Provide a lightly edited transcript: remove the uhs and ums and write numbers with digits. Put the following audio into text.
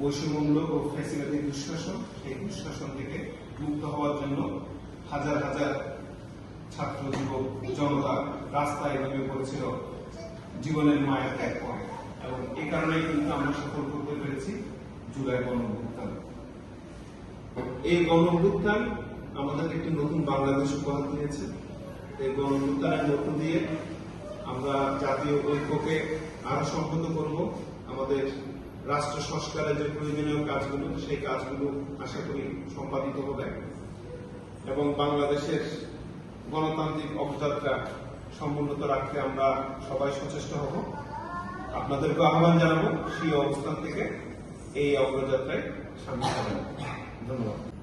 বৈষম্যমূলক ও ফ্যাসিবাদী দুঃশাসন, সেই দুঃশাসন থেকে মুক্ত হওয়ার জন্য হাজার হাজার ছাত্র যুবক জনতা রাস্তায় নেমে পড়েছিল জীবনের মায়া ত্যাগ করে, এবং এই কারণেই কিন্তু আমরা সফল করতে পেরেছি জুলাই গণঅভ্যুত্থান। এই গণঅভ্যুত্থান আমাদের একটি নতুন বাংলাদেশ উপহার দিয়েছে। এই গণঅভ্যুত্থানের মধ্য দিয়ে আমরা জাতীয় ঐক্যকে আরো সংহত করব। আমাদের রাষ্ট্র সংস্কারের যে প্রয়োজনীয় কাজগুলো, সেই কাজগুলো আশা করি সম্পাদিত হবে এবং বাংলাদেশের গণতান্ত্রিক অগ্রযাত্রা সমুন্নত রাখতে আমরা সবাই সচেষ্ট হব। আপনাদেরকে আহ্বান জানাবো সেই অবস্থান থেকে এই অগ্রযাত্রায় সামিল হবেন। ধন্যবাদ।